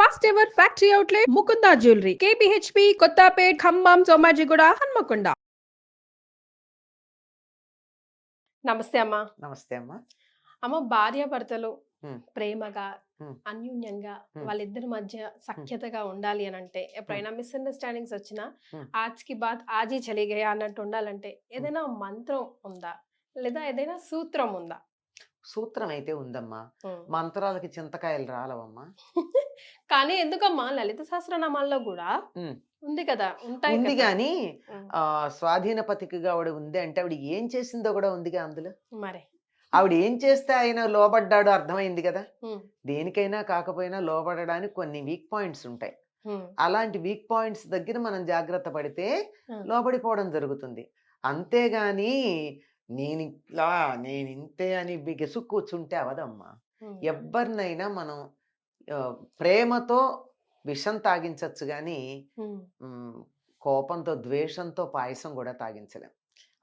First ever factory outlet Mukunda jewellery KPHB Kothapet Khammam Somajiguda Hanamkonda. నమస్తే అమ్మా. నమస్తే అమ్మా. అమ్మ, భార్యాభర్తలు హ్మ్. ప్రేమగా హ్మ్. అన్యోన్యంగా హ్మ్. వాళ్ళిద్దరి మధ్య సఖ్యతగా ఉండాలి అని అంటే, ఎప్పుడైనా మిస్అండర్స్టాండింగ్స్ వచ్చినా హ్మ్. ఆజ్కి బాత్ ఆజీ చలి గయా అన్నట్టు ఉండాలంటే ఏదైనా మంత్రం ఉందా, లేదా ఏదైనా సూత్రం ఉందా? సూత్రం అయితే ఉందమ్మా. హ్మ్. మంత్రాలకి చింతకాయలు రాలవమ్మా. కానీ ఎందుకమ్మా, లలిత సహస్రనామాల్లో కూడా హ్మ్. ఉంది కదా, ఉంటాయి ఉంది కదా. గాని హ్మ్. స్వాధీన పతికగా ఆవిడ ఉంది అంటే ఆవిడ ఏం చేసిందో కూడా ఉందిగా అందులో. మరి ఆవిడ ఏం చేస్తే ఆయన లోబడ్డాడో అర్థమైంది కదా. హ్మ్. దేనికైనా కాకపోయినా లోబడడానికి కొన్ని వీక్ పాయింట్స్ ఉంటాయి. హ్మ్. అలాంటి వీక్ పాయింట్స్ దగ్గర మనం జాగ్రత్త పడితే హ్మ్. లోబడిపోవడం జరుగుతుంది. అంతేగాని నేనిట్లా నేనింతే అని బిగసు కూర్చుంటే అవదమ్మా. హ్మ్. ఎవ్వరినైనా మనం ప్రేమతో విషం తాగించచ్చు గానీ హ్మ్. హ్మ్, కోపంతో, ద్వేషంతో పాయసం గూడా తాగించలేం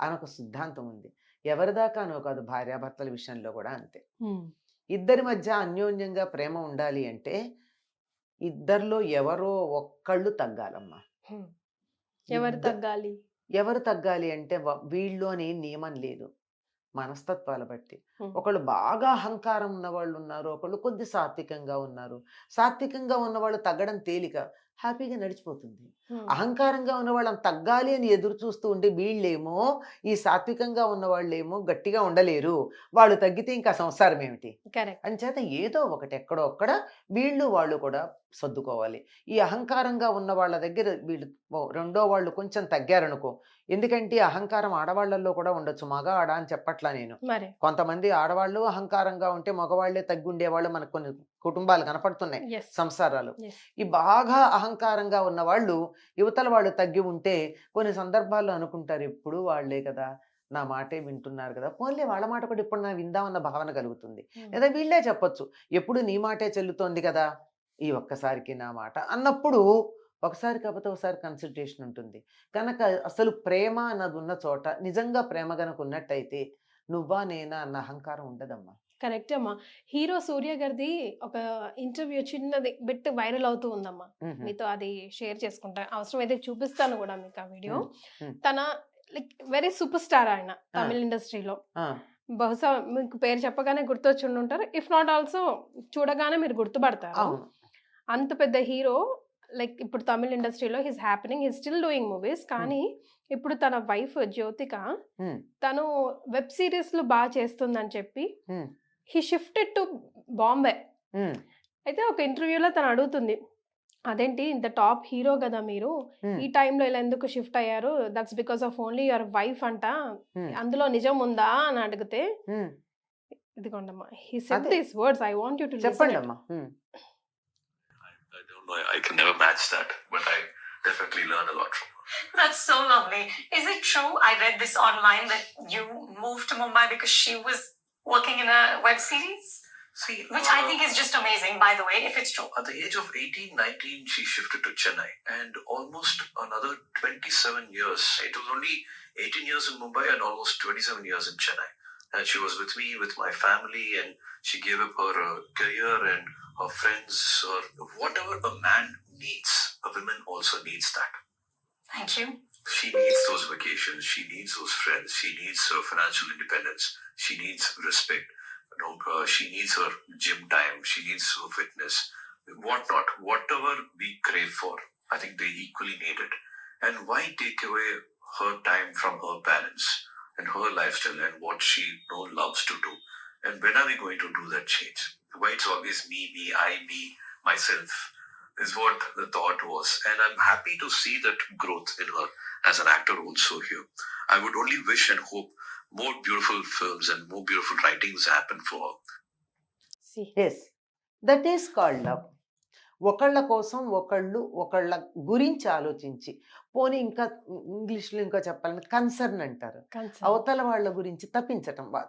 అని ఒక సిద్ధాంతం ఉంది. ఎవరిదాకానో కాదు, భార్యాభర్తల విషయంలో గూడా అంతే. హ్మ్. ఇద్దరి మధ్య అన్యోన్యంగా ప్రేమ ఉండాలి అంటే ఇద్దరిలో ఎవరో ఒక్కళ్ళు తగ్గాలమ్మా. హ్మ్. ఎవరు తగ్గాలి? ఎవరు తగ్గాలి అంటే వీళ్ళు అని నియమం లేదు. మనస్తత్వాల బట్టి. హ్మ్. ఒకళ్ళు బాగా అహంకారం ఉన్నవాళ్ళు ఉన్నారు. ఒకళ్ళు కొద్ది సాత్వికంగా ఉన్నారు. సాత్వికంగా ఉన్నవాళ్ళు తగ్గడం తేలిక. హ్యాపీగా నడిచిపోతుంది. హ్మ్. అహంకారంగా ఉన్నవాళ్ళని తగ్గాలి అని ఎదురు చూస్తూ ఉంటే వీళ్ళేమో, ఈ సాత్వికంగా ఉన్నవాళ్ళేమో గట్టిగా ఉండలేరు. వాళ్ళు తగ్గితే ఇంకా సంసారం ఏమిటి? కరెక్ట్. అంచేత ఏదో ఒకటి ఎక్కడో అక్కడ వీళ్ళు వాళ్ళు కూడా సర్దుకోవాలి. ఈ అహంకారంగా ఉన్న వాళ్ళ దగ్గర వీళ్ళు రెండో వాళ్ళు కొంచెం తగ్గారనుకో. ఎందుకంటే ఈ అహంకారం ఆడవాళ్ళల్లో కూడా ఉండొచ్చు. మగ, ఆడ అని చెప్పట్లా నేను. మరి. కొంతమంది ఆడవాళ్ళు అహంకారంగా ఉంటే మగవాళ్ళే తగ్గుండేవాళ్ళు మనకు కొన్ని కుటుంబాలు కనపడుతున్నాయి, యెస్. సంసారాలు. యెస్. ఈ బాగా అహంకారంగా ఉన్నవాళ్ళు యువతల వాళ్ళు తగ్గి ఉంటే కొన్ని సందర్భాల్లో అనుకుంటారు, ఎప్పుడు వాళ్ళే కదా, నా మాటే వింటున్నారు కదా, పోన్లే వాళ్ళ మాట కూడా ఇప్పుడు నా విందామన్న భావన కలుగుతుంది. హ్మ్. లేదా వీళ్ళే చెప్పొచ్చు, ఎప్పుడు నీ మాటే చెల్లుతోంది కదా, ఈ ఒక్కసారికి నా మాట అన్నప్పుడు ఒకసారి కాకపోతే ఒకసారి కన్సల్టేషన్ ఉంటుంది. కనుక అసలు ప్రేమ అన్నది ఉన్న చోట నిజంగా ప్రేమ గనక ఉన్నట్టయితే నువ్వా నేనా అన్న అహంకారం ఉండదమ్మా. కరెక్టే అమ్మా. హీరో 'సూర్య' గారిది ఒక ఇంటర్వ్యూ చిన్నది బిట్ వైరల్ అవుతూ ఉందమ్మా. హుహు. మీతో అది షేర్ చేసుకుంటా. అవసరమైతే చూపిస్తాను గూడా మీకు ఆ వీడియో. హ్మ్. హ్మ్. తన లైక్ వెరీ సూపర్ స్టార్ ఆయన ఆ! తమిళ్ ఇండస్ట్రీలో. ఆ! బహుశా మీకు పేరు చెప్పగానే గుర్తొచ్చుండుంటారు. ఇఫ్ నాట్ ఆల్సో చూడగానే మీరు గుర్తుపడతారు. అవును. అంత పెద్ద హీరో, లైక్ ఇప్పుడు తమిళ్ ఇండస్ట్రీలో హీస్ స్టిల్ డూయింగ్ మూవీస్. హ్మ్. కానీ ఇప్పుడు తన వైఫ్ జ్యోతిక హ్మ్. తను వెబ్ సీరీస్‌లు చేస్తుందని చెప్పి హ్మ్. He shifted to Bombay. హ్మ్. అయితే ఒక ఇంటర్వ్యూలో తను అడుగుతుంది, "అదేంటి ఇంత టాప్ హీరో గదా మీరు! హ్మ్. ఈ టైంలో ఇలా ఎందుకు షిఫ్ట్ అయ్యారు? That's because of only your wife అంట. హ్మ్. అందులో నిజం ఉందా?" అని అడిగితే, హ్మ్. ఇదిగోండమ్మా, హీ సెడ్ అదే. These words. I want you to listen it. చెప్పండమ్మా. హ్మ్. I don't know. I can never match that, but I definitely learn a lot from her. That's so lovely. Is it true? I read this online that you moved to Mumbai because she was working in a web series, See, which I think is just amazing, by the way, if it's true. at the age of 18, 19, she shifted to Chennai, and almost another 27 years. It was only 18 years in Mumbai and almost 27 years in Chennai. And she was with me, with my family, and she gave up her career and her friends, or whatever a man needs, a woman also needs that. Thank you. She needs those vacations, she needs those friends, she needs her financial independence, she needs respect, she needs her gym time, she needs her fitness, whatnot, whatever we crave for. I think they equally need it. And why take away her time from her parents and her lifestyle and what she loves to do? And when are we going to do that change? Why it's always me, me, myself is what the thought was. And I'm happy to see that growth in her as an actor also here. I would only wish and hope more beautiful films and more beautiful writings happen for her. See. Yes, that is called love. ఒకళ్ళ కోసం ఒకళ్ళు ఒకళ్ళ గురించి ఆలోచించి, పోనీ ఇంకా ఇంగ్లీష్లో ఇంకా చెప్పాలంటే కన్సర్న్ అంటారు. Concern. అవతల వాళ్ళ గురించి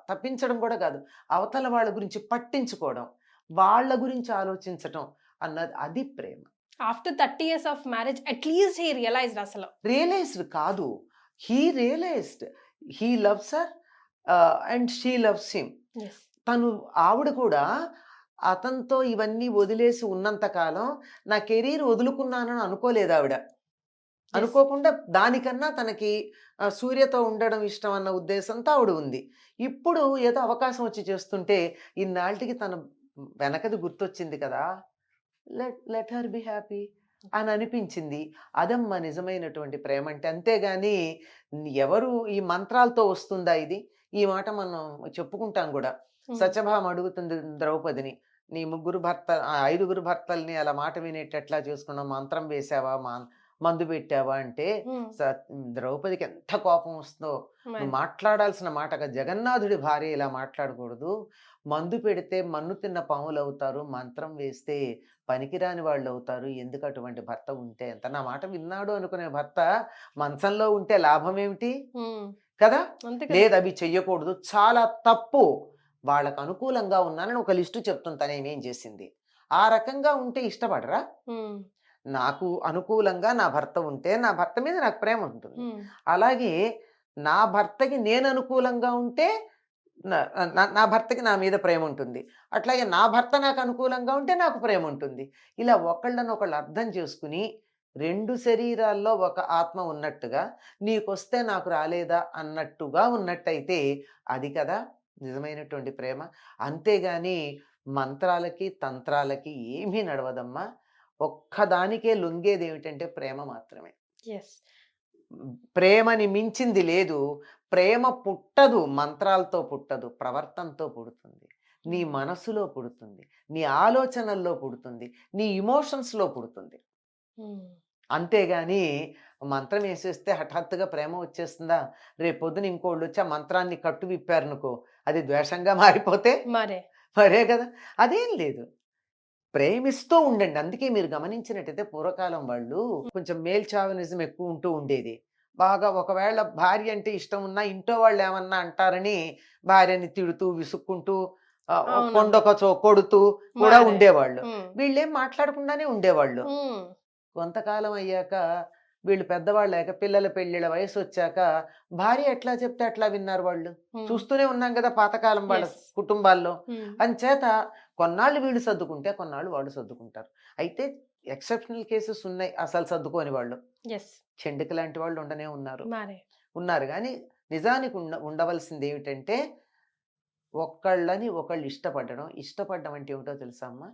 తప్పించడం కూడా కాదు, అవతల వాళ్ళ గురించి పట్టించుకోవడం, వాళ్ళ గురించి ఆలోచించటం అన్నది అది ప్రేమ. After 30 years of marriage, at least he realized అసలు. రియలైజ్డ్ కాదు, he realized, he loves her and she loves him. Yes. ఆవిడ కూడా అతనితో ఇవన్నీ వదిలేసి ఉన్నంత కాలం నా కెరీర్ వదులుకున్నానని అనుకోలేదు ఆవిడ. అనుకోకుండా దానికన్నా తనకి సూర్యతో ఉండడం ఇష్టం అన్న ఉద్దేశంతో ఆవిడ ఉంది. ఇప్పుడు ఏదో అవకాశం వచ్చి చేస్తుంటే ఇన్నాళ్ళకి తన వెనకది గుర్తొచ్చింది కదా! Let let her be happy అని అనిపించింది. అదమ్మా నిజమైనటువంటి ప్రేమ అంటే. అంతేగాని ఎవరు ఈ మంత్రాలతో వస్తుందా ఇది? ఈ మాట మనం చెప్పుకుంటాం గూడా. హ్మ్. సత్యభామ అడుగుతుంది ద్రౌపదిని. నీ 5గురు భర్తల్ని అలా మాట వినేటట్లా చేసుకున్నావు. మంత్రం వేశావా? మందు పెట్టావా? అంటే హ్మ్. ద్రౌపదికి ఎంత కోపం వస్తుందో. మరి. నువ్వు మాట్లాడాల్సిన మాట జగన్నాథుడి భార్య ఇలా మాట్లాడకూడదు. మందు పెడితే మన్ను తిన్న పాములవుతారు. మంత్రం వేస్తే పనికిరాని వాళ్ళవుతారు. ఎందుకు అటువంటి భర్త ఉంటే ఎంత? నా మాట విన్నాడు అనుకునే భర్త మంచంలో ఉంటే లాభమేమిటి? హ్మ్. కదా! అంతే కదా! లేదు అవి చెయ్యకూడదు. చాలా తప్పు. వాళ్ళకు అనుకూలంగా ఉన్నానని ఒక లిస్టు చెప్తుంది తనేమేం చేసింది. ఆ రకంగా ఉంటే ఇష్టపడరా? హ్మ్. నాకు అనుకూలంగా నా భర్త ఉంటే నా భర్త మీద నాకు ప్రేమ ఉంటుంది. హ్మ్. అలాగే నా భర్తకి నేను అనుకూలంగా ఉంటే నా నా నా భర్తకి నా మీద ప్రేమ ఉంటుంది. అట్లాగే నా భర్త నాకు అనుకూలంగా ఉంటే నాకు ప్రేమ ఉంటుంది. ఇలా ఒకళ్ళనొకళ్ళు అర్థం చేసుకుని 2 శరీరాల్లో ఒక ఆత్మ ఉన్నట్టుగా నీకొస్తే నాకు రాలేదా అన్నట్టుగా ఉన్నట్టయితే అది కదా నిజమైనటువంటి ప్రేమ. అంతేగాని మంత్రాలకి, తంత్రాలకి ఏమీ నడవదమ్మా. ఒక్కదానికే లొంగేదేమిటంటే ప్రేమ మాత్రమే. యెస్. ప్రేమని మించింది లేదు. ప్రేమ పుట్టదు, మంత్రాలతో పుట్టదు. ప్రవర్తనతో పుడుతుంది. నీ హ్మ్. మనసులో పుడుతుంది. నీ ఆలోచనల్లో పుడుతుంది. నీ ఎమోషన్స్‌లో పుడుతుంది. హ్మ్. అంతేగాని మంత్రం ఏసేస్తే హఠాత్తుగా ప్రేమ వచ్చేస్తుందా? రేపొద్దున ఇంకోళ్ళొచ్చి ఆ మంత్రాన్ని కట్టు విప్పారనుకో, అది ద్వేషంగా మారిపోతే మరే. మరే కదా! అదేం లేదు. ప్రేమిస్తూ ఉండండి. అందుకే మీరు గమనించినట్టయితే పూర్వకాలం వాళ్ళు కొంచెం మేల్ చావనిజం ఎక్కువ ఉంటూ ఉండేది. బాగా ఒకవేళ భార్య అంటే ఇష్టం ఉన్నా ఇంట్లో వాళ్ళేమన్నా అంటారని భార్యని తిడుతూ, విసుక్కుంటూ అవునవును. కొండొకచో కొడుతూ కూడా మరే. ఉండేవాళ్ళు. హ్మ్. వీళ్ళేం మాట్లాడకుండానే ఉండేవాళ్ళు. హ్మ్. కొంతకాలం అయ్యాక వీళ్ళు పెద్దవాళ్ళయ్యాక పిల్లల పెళ్ళిళ్ళ వయసొచ్చాక భార్య ఎట్లా చెప్తే అట్లా విన్నారు వాళ్ళు. హ్మ్. చూస్తూనే ఉన్నాం గదా! పాతకాలం వాళ్ళ యెస్. కుటుంబాల్లో. హ్మ్. అంచేత కొన్నాళ్ళు వీళ్ళు సర్దుకుంటే కొన్నాళ్ళు వాళ్ళు సర్దుకుంటారు. అయితే ఎక్సెప్షనల్ కేసెస్ ఉన్నాయి అసలు సర్దుకోని వాళ్ళు. యెస్. చెండుకి లాంటి వాళ్ళు ఉండనే ఉన్నారు. మరే. ఉన్నారు గానీ నిజానికి ఉండవలసిందేమిటంటే ఒకళ్ళని ఒకళ్ళు ఇష్టపడడం. ఇష్టపడడం అంటే ఏమిటో తెలుసా అమ్మా?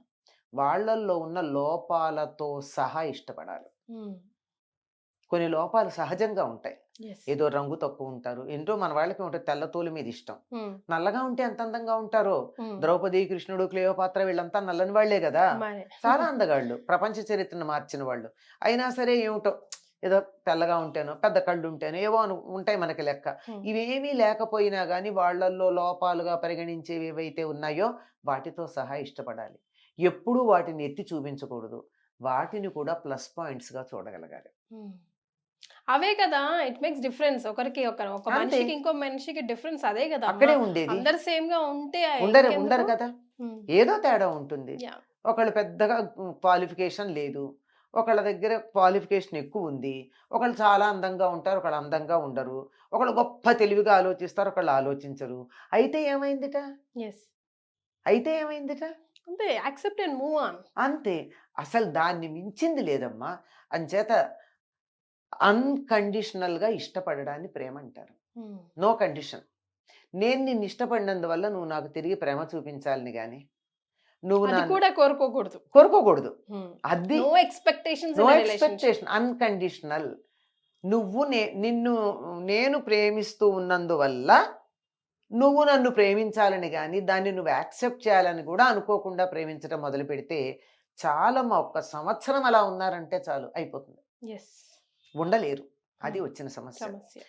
వాళ్ళల్లో ఉన్న లోపాలతో సహా ఇష్టపడాలి. హ్మ్. కొన్ని లోపాలు సహజంగా ఉంటాయి. యెస్. ఏదో రంగు తక్కువ ఉంటారు. ఏంటో మన వాళ్ళకి ఉంటది తెల్ల తోలు మీద ఇష్టం. హ్మ్. నల్లగా ఉంటే ఎంత అందంగా ఉంటారో. హ్మ్. ద్రౌపది, కృష్ణుడు, క్లియోపాత్ర వీళ్ళంతా నల్లని వాళ్ళే గదా! మరే. చాలా అందగాళ్ళు. ప్రపంచ చరిత్రను మార్చిన వాళ్ళు. అయినా సరే ఏమిటో ఏదో తెల్లగా ఉంటేనో, పెద్ద కళ్ళుంటేనో ఏవో ఉంటాయి మనకి లెక్క. హ్మ్. ఇవేమీ లేకపోయినా గానీ వాళ్ళల్లో లోపాలుగా పరిగణించేవి ఏవైతే ఉన్నాయో వాటితో సహా ఇష్టపడాలి. ఎప్పుడూ వాటిని ఎత్తి చూపించకూడదు. వాటిని కూడా ప్లస్ పాయింట్స్‌గా చూడగలగాలి. హ్మ్. అవే కదా! It makes difference. ఒక అంతే. మనిషికి ఇంకో మనిషికి డిఫరెన్స్ అదే గదా! అక్కడే ఉండేది. అందరూ సేమ్‌గా ఉంటే ఉండరు ఇంకెందుకు? కదా! హ్మ్. ఏదో తేడా ఉంటుంది. యాహ్! ఒకళ్ళు పెద్దగా క్వాలిఫికేషన్ లేదు. ఒకళ్ళ దగ్గర క్వాలిఫికేషన్ ఎక్కువుంది. ఒకళ్ళు చాలా అందంగా ఉంటారు. ఒకళ్ళు అందంగా ఉండరు. ఒకళ్ళు గొప్ప తెలివిగా ఆలోచిస్తారు. ఒకళ్ళు ఆలోచించరు. అయితే ఏమైందిట? యెస్. అయితే ఏమైందిట? అంతే యాక్సెప్ట్ అండ్ మూవ్ ఆన్. అంతే. అసలు దాన్ని మించింది లేదమ్మా. అంచేత అన్‌కండిషనల్‌గా ఇష్టపడడాన్ని ప్రేమంటారు. హ్మ్. No condition. నేను నిన్ను ఇష్టపడినందువల్ల నువ్వు నాకు తిరిగి ప్రేమ చూపించాలని గాని, నువ్వు అది నన్ను కూడా కోరుకోకూడదు. కోరుకోకూడదు. హ్మ్. అది no expectations no in a relationship. Expectation. Unconditional. నువ్వు నిన్ను నేను ప్రేమిస్తూ ఉన్నందువల్ల నువ్వు నన్ను ప్రేమించాలని గాని, దాన్ని నువ్వు యాక్సెప్ట్ చేయాలని కూడా అనుకోకుండా ప్రేమించడం మొదలుపెడితే చాలమ్మా. ఒక్క సంవత్సరం అలా ఉన్నారంటే చాలు అయిపోతుంది. యెస్. ఉండలేరు. అది హ్మ్. వచ్చిన సమస్య. సమస్య.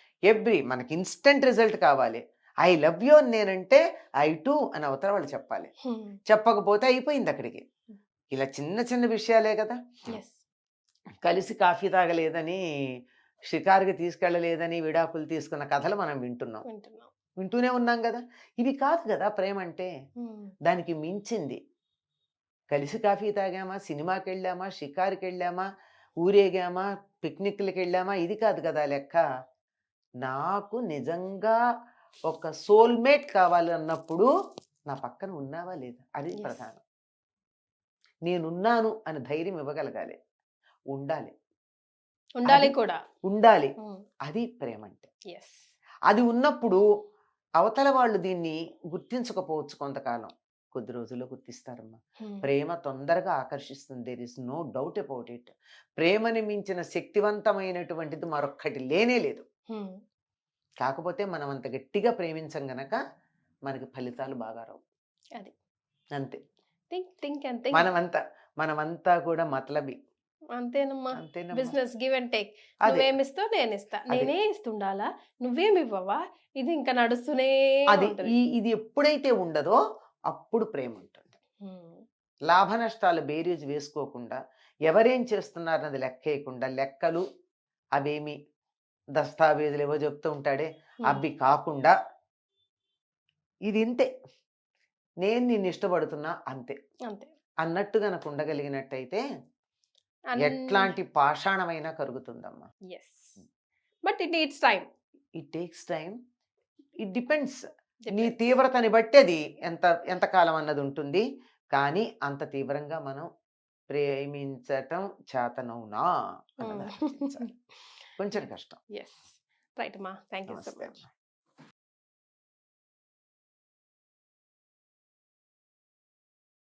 మనకి ఇన్‌స్టంట్ రిజల్ట్ కావాలి. ఐ లవ్ యూ అని నేనంటే ఐ టూ అని అవతల వాళ్ళు చెప్పాలి. హ్మ్. చెప్పకపోతే అయిపోయింది అక్కడికి. ఇలా చిన్న చిన్న విషయాలే కదా! యెస్. కలిసి కాఫీ తాగలేదని, షికారుకి తీసుకెళ్ళలేదని విడాకులు తీసుకున్న కథలు మనం వింటున్నాం. వింటున్నాం. వింటూనే ఉన్నాం గదా! ఇవి కాదు గదా ప్రేమంటే. హ్మ్. దానికి మించింది. కలిసి కాఫీ తాగామా, సినిమాకెళ్ళామా, షికారుకెళ్ళామా, ఊరేగామా, పిక్నిక్‌లకెళ్ళామా ఇది కాదు గదా లెక్క. నాకు నిజంగా ఒక సోల్‌మేట్ కావాలి అన్నప్పుడు నా పక్కన ఉన్నావా లేదా? అది యెస్. ప్రధానం. నేనున్నాను అని ధైర్యం ఇవ్వగలగాలి. ఉండాలి. ఉండాలి అది కూడా. ఉండాలి. అది ప్రేమ అంటే. ఎస్. అది ఉన్నప్పుడు అవతల వాళ్ళు దీన్ని గుర్తించకపోవచ్చు కొంతకాలం. కొద్ది రోజుల్లో గుర్తిస్తారమ్మా. ప్రేమ తొందరగా ఆకర్షిస్తుంది. There is no doubt about it. ప్రేమని మించిన శక్తివంతమైనటువంటిది మరొక్కటి లేనే లేదు. కాకపోతే మనం అంత గట్టిగా ప్రేమించం గనక మనకి ఫలితాలు బాగా రావు. అది. అంతే. థింక్ అంతే. మనమంతా కూడా మతలబి. అంతేనమ్మా. అంతేనమ్మా. Business give and take. అదే. నువ్వేమిస్తావు నేనిస్తా. అదే. నేనే ఇస్తుండాలా నువ్వేమి ఇవ్వవా? ఇది ఇంకా నడుస్తూనే అది ఉంటది. ఇది ఎప్పుడైతే ఉండదో అప్పుడు ప్రేమ ఉంటుంది. లాభ నష్టాలు బేరీజు వేసుకోకుండా ఎవరేం చేస్తున్నారన్నది లెక్కేయకుండా లెక్కలు అవేమి దస్తావేజులు ఏవో చెప్తూ ఉంటాడే అవి కాకుండా ఇది ఇంతే, నేను నిన్ను ఇష్టపడుతున్నా అంతే అంతే. అన్నట్టు గనక ఉండగలిగినట్టయితే అన్- ఎట్లాంటి పాషాణమైనా కరుగుతుందమ్మా. Yes. But it needs time. It takes time. It depends. నీ Depends. తీవ్రతని బట్టి అది ఎంతకాలం అన్నది ఉంటుంది. కానీ అంత తీవ్రంగా మనం ప్రేమించటం చేతనవునా అన్నది ఆలోచించాలి. కొంచెం కష్టం. Yes. Right, Ma. Thank you so నమస్తే much. అమ్మా.